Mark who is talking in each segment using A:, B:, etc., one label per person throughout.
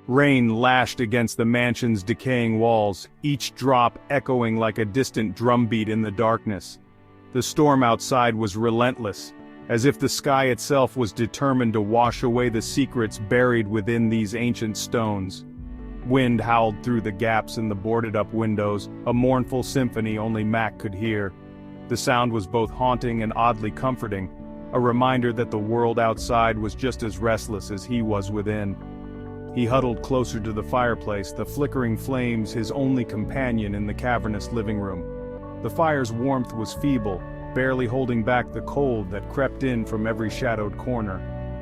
A: Rain lashed against the mansion's decaying walls, each drop echoing like a distant drumbeat in the darkness. The storm outside was relentless, as if the sky itself was determined to wash away the secrets buried within these ancient stones. Wind howled through the gaps in the boarded-up windows, a mournful symphony only Mac could hear. The sound was both haunting and oddly comforting, a reminder that the world outside was just as restless as he was within. He huddled closer to the fireplace, the flickering flames his only companion in the cavernous living room. The fire's warmth was feeble, barely holding back the cold that crept in from every shadowed corner.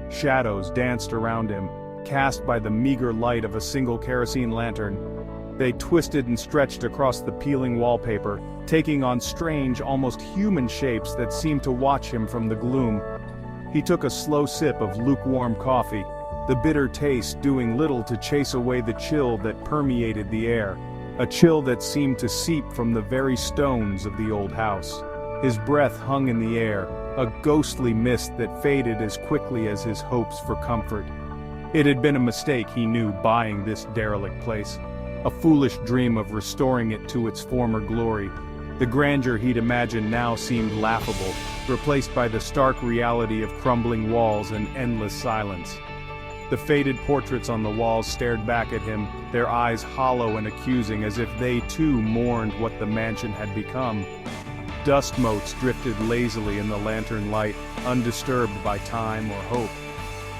A: Shadows danced around him, cast by the meager light of a single kerosene lantern. They twisted and stretched across the peeling wallpaper, taking on strange, almost human shapes that seemed to watch him from the gloom. He took a slow sip of lukewarm coffee, the bitter taste doing little to chase away the chill that permeated the air, a chill that seemed to seep from the very stones of the old house. His breath hung in the air, a ghostly mist that faded as quickly as his hopes for comfort. It had been a mistake, he knew, buying this derelict place. A foolish dream of restoring it to its former glory. The grandeur he'd imagined now seemed laughable, replaced by the stark reality of crumbling walls and endless silence. The faded portraits on the walls stared back at him, their eyes hollow and accusing, as if they too mourned what the mansion had become. Dust motes drifted lazily in the lantern light, undisturbed by time or hope.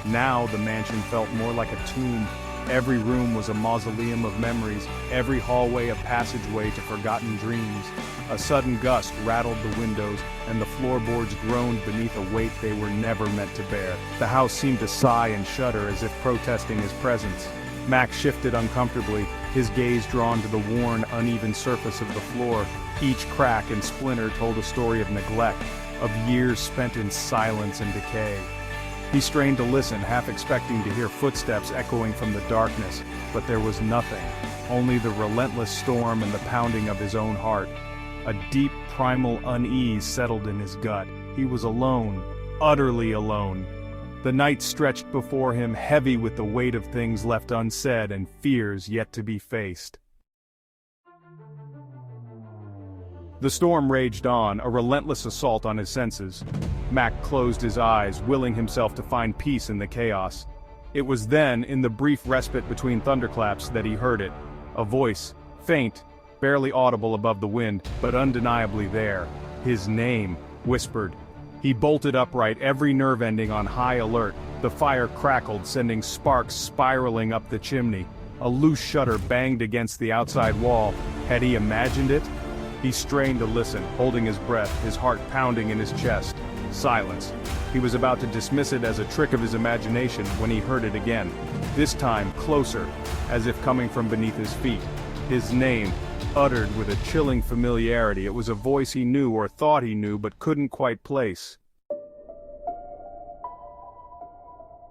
A: Now the mansion felt more like a tomb. Every room was a mausoleum of memories, every hallway a passageway to forgotten dreams. A sudden gust rattled the windows, and the floorboards groaned beneath a weight they were never meant to bear. The house seemed to sigh and shudder as if protesting his presence. Mac shifted uncomfortably, his gaze drawn to the worn, uneven surface of the floor. Each crack and splinter told a story of neglect, of years spent in silence and decay. He strained to listen, half expecting to hear footsteps echoing from the darkness, but there was nothing, only the relentless storm and the pounding of his own heart. A deep, primal unease settled in his gut. He was alone, utterly alone. The night stretched before him, heavy with the weight of things left unsaid and fears yet to be faced. The storm raged on, a relentless assault on his senses. Mac closed his eyes, willing himself to find peace in the chaos. It was then, in the brief respite between thunderclaps, that he heard it. A voice, faint, barely audible above the wind, but undeniably there. His name, whispered. He bolted upright, every nerve ending on high alert. The fire crackled, sending sparks spiraling up the chimney. A loose shutter banged against the outside wall. Had he imagined it? He strained to listen, holding his breath, his heart pounding in his chest. Silence. He was about to dismiss it as a trick of his imagination when he heard it again. This time, closer, as if coming from beneath his feet. His name, uttered with a chilling familiarity. It was a voice he knew or thought he knew but couldn't quite place.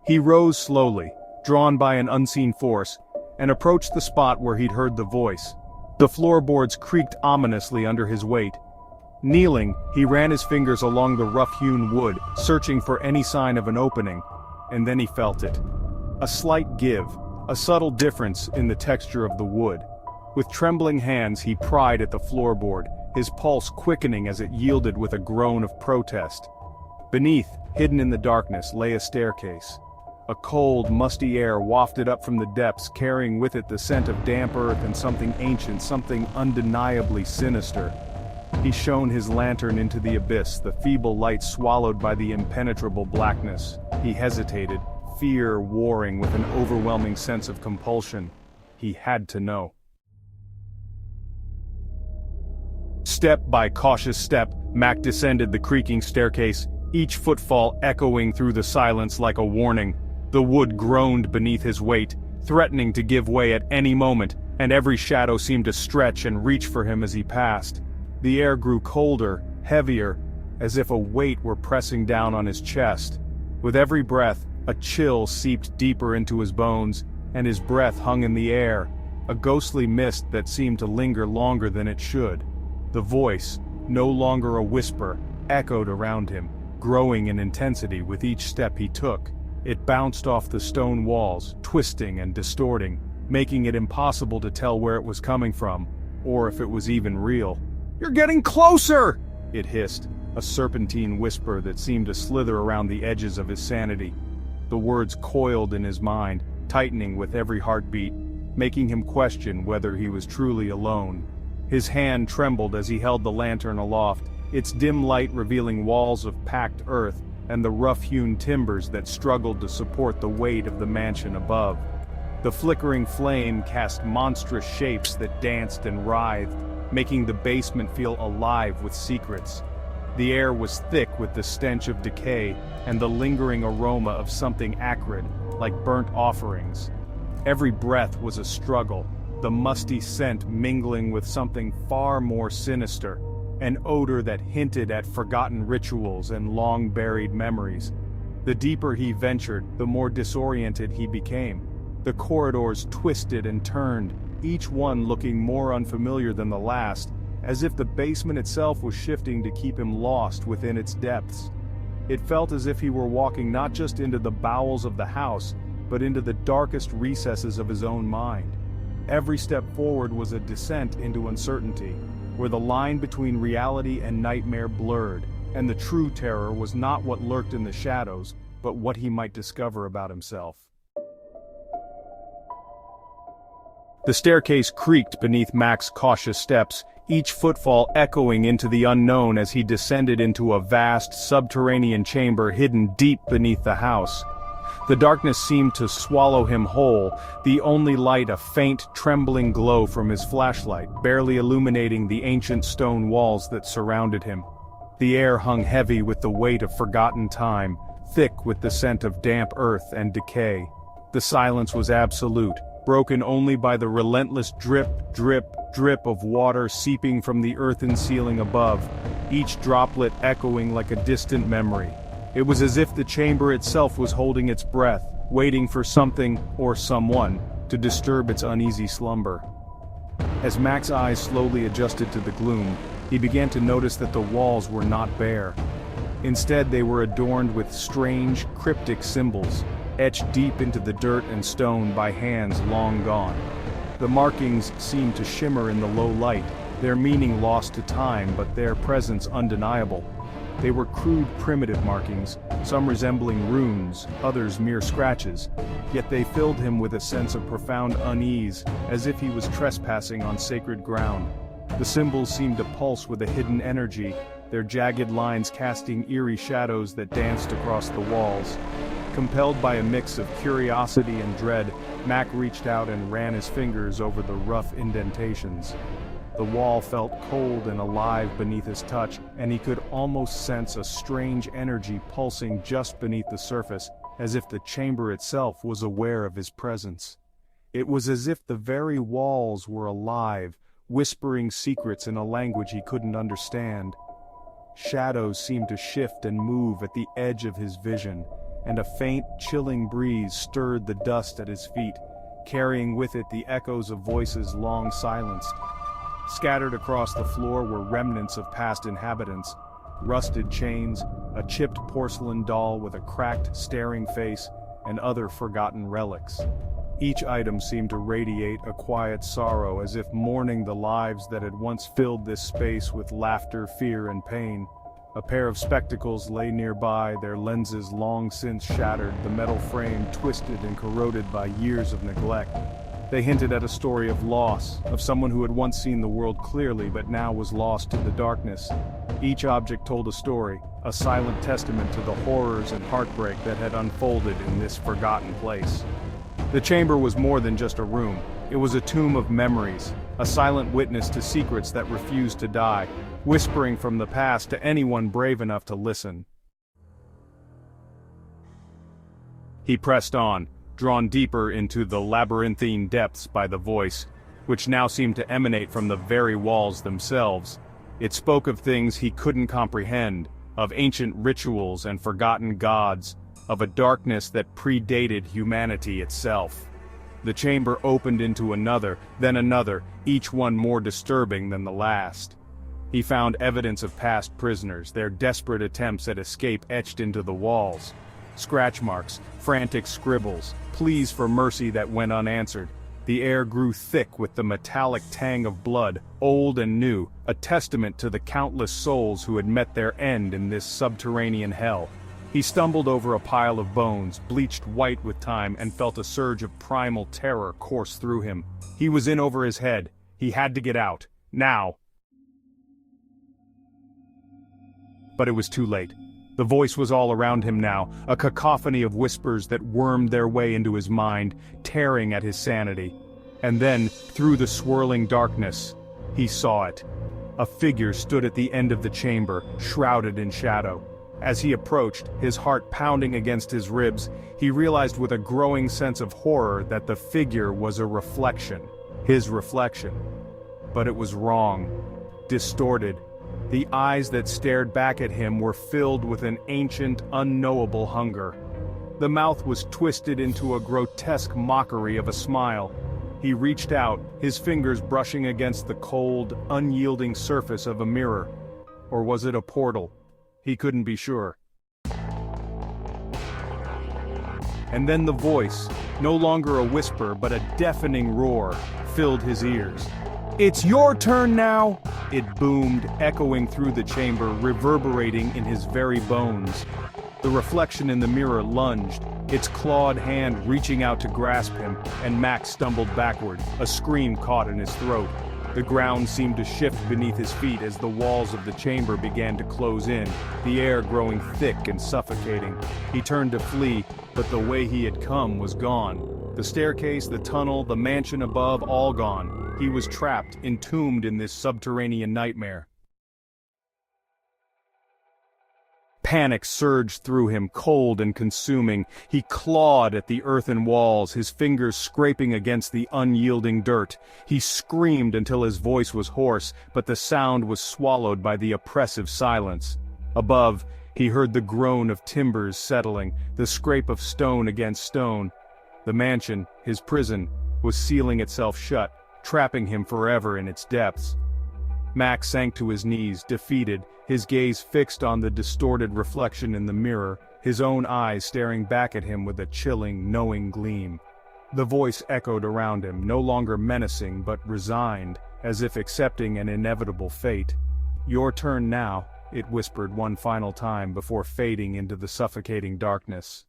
A: He rose slowly, drawn by an unseen force, and approached the spot where he'd heard the voice. The floorboards creaked ominously under his weight. Kneeling, he ran his fingers along the rough-hewn wood, searching for any sign of an opening, and then he felt it. A slight give, a subtle difference in the texture of the wood. With trembling hands he pried at the floorboard, his pulse quickening as it yielded with a groan of protest. Beneath, hidden in the darkness, lay a staircase. A cold, musty air wafted up from the depths, carrying with it the scent of damp earth and something ancient, something undeniably sinister. He shone his lantern into the abyss, the feeble light swallowed by the impenetrable blackness. He hesitated, fear warring with an overwhelming sense of compulsion. He had to know. Step by cautious step, Mac descended the creaking staircase, each footfall echoing through the silence like a warning. The wood groaned beneath his weight, threatening to give way at any moment, and every shadow seemed to stretch and reach for him as he passed. The air grew colder, heavier, as if a weight were pressing down on his chest. With every breath, a chill seeped deeper into his bones, and his breath hung in the air, a ghostly mist that seemed to linger longer than it should. The voice, no longer a whisper, echoed around him, growing in intensity with each step he took. It bounced off the stone walls, twisting and distorting, making it impossible to tell where it was coming from, or if it was even real. "You're getting closer!" it hissed, a serpentine whisper that seemed to slither around the edges of his sanity. The words coiled in his mind, tightening with every heartbeat, making him question whether he was truly alone. His hand trembled as he held the lantern aloft, its dim light revealing walls of packed earth and the rough-hewn timbers that struggled to support the weight of the mansion above. The flickering flame cast monstrous shapes that danced and writhed, making the basement feel alive with secrets. The air was thick with the stench of decay and the lingering aroma of something acrid, like burnt offerings. Every breath was a struggle, the musty scent mingling with something far more sinister, an odor that hinted at forgotten rituals and long-buried memories. The deeper he ventured, the more disoriented he became. The corridors twisted and turned, each one looking more unfamiliar than the last, as if the basement itself was shifting to keep him lost within its depths. It felt as if he were walking not just into the bowels of the house, but into the darkest recesses of his own mind. Every step forward was a descent into uncertainty, where the line between reality and nightmare blurred, and the true terror was not what lurked in the shadows, but what he might discover about himself. The staircase creaked beneath Mac's cautious steps, each footfall echoing into the unknown as he descended into a vast, subterranean chamber hidden deep beneath the house. The darkness seemed to swallow him whole, the only light a faint, trembling glow from his flashlight, barely illuminating the ancient stone walls that surrounded him. The air hung heavy with the weight of forgotten time, thick with the scent of damp earth and decay. The silence was absolute, broken only by the relentless drip, drip, drip of water seeping from the earthen ceiling above, each droplet echoing like a distant memory. It was as if the chamber itself was holding its breath, waiting for something, or someone, to disturb its uneasy slumber. As Mac's eyes slowly adjusted to the gloom, he began to notice that the walls were not bare. Instead, they were adorned with strange, cryptic symbols, etched deep into the dirt and stone by hands long gone. The markings seemed to shimmer in the low light, their meaning lost to time but their presence undeniable. They were crude, primitive markings, some resembling runes, others mere scratches, yet they filled him with a sense of profound unease, as if he was trespassing on sacred ground. The symbols seemed to pulse with a hidden energy, their jagged lines casting eerie shadows that danced across the walls. Compelled by a mix of curiosity and dread, Mac reached out and ran his fingers over the rough indentations. The wall felt cold and alive beneath his touch, and he could almost sense a strange energy pulsing just beneath the surface, as if the chamber itself was aware of his presence. It was as if the very walls were alive, whispering secrets in a language he couldn't understand. Shadows seemed to shift and move at the edge of his vision, and a faint, chilling breeze stirred the dust at his feet, carrying with it the echoes of voices long silenced. Scattered across the floor were remnants of past inhabitants, rusted chains, a chipped porcelain doll with a cracked, staring face, and other forgotten relics. Each item seemed to radiate a quiet sorrow, as if mourning the lives that had once filled this space with laughter, fear, and pain. A pair of spectacles lay nearby, their lenses long since shattered, the metal frame twisted and corroded by years of neglect. They hinted at a story of loss, of someone who had once seen the world clearly but now was lost to the darkness. Each object told a story, a silent testament to the horrors and heartbreak that had unfolded in this forgotten place. The chamber was more than just a room. It was a tomb of memories, a silent witness to secrets that refused to die, whispering from the past to anyone brave enough to listen. He pressed on, drawn deeper into the labyrinthine depths by the voice, which now seemed to emanate from the very walls themselves. It spoke of things he couldn't comprehend, of ancient rituals and forgotten gods, of a darkness that predated humanity itself. The chamber opened into another, then another, each one more disturbing than the last. He found evidence of past prisoners, their desperate attempts at escape etched into the walls. Scratch marks, frantic scribbles, pleas for mercy that went unanswered. The air grew thick with the metallic tang of blood, old and new, a testament to the countless souls who had met their end in this subterranean hell. He stumbled over a pile of bones, bleached white with time, and felt a surge of primal terror course through him. He was in over his head. He had to get out. Now. But it was too late. The voice was all around him now, a cacophony of whispers that wormed their way into his mind, tearing at his sanity. And then, through the swirling darkness, he saw it. A figure stood at the end of the chamber, shrouded in shadow. As he approached, his heart pounding against his ribs, he realized with a growing sense of horror that the figure was a reflection. His reflection. But it was wrong. Distorted. The eyes that stared back at him were filled with an ancient, unknowable hunger. The mouth was twisted into a grotesque mockery of a smile. He reached out, his fingers brushing against the cold, unyielding surface of a mirror. Or was it a portal? He couldn't be sure. And then the voice, no longer a whisper but a deafening roar, filled his ears. "It's your turn now!" It boomed, echoing through the chamber, reverberating in his very bones. The reflection in the mirror lunged, its clawed hand reaching out to grasp him, and Max stumbled backward, a scream caught in his throat. The ground seemed to shift beneath his feet as the walls of the chamber began to close in, the air growing thick and suffocating. He turned to flee, but the way he had come was gone. The staircase, the tunnel, the mansion above, all gone. He was trapped, entombed in this subterranean nightmare. Panic surged through him, cold and consuming. He clawed at the earthen walls, his fingers scraping against the unyielding dirt. He screamed until his voice was hoarse, but the sound was swallowed by the oppressive silence. Above, he heard the groan of timbers settling, the scrape of stone against stone. The mansion, his prison, was sealing itself shut, trapping him forever in its depths. Max sank to his knees, defeated, his gaze fixed on the distorted reflection in the mirror, his own eyes staring back at him with a chilling, knowing gleam. The voice echoed around him, no longer menacing but resigned, as if accepting an inevitable fate. "Your turn now," it whispered one final time before fading into the suffocating darkness.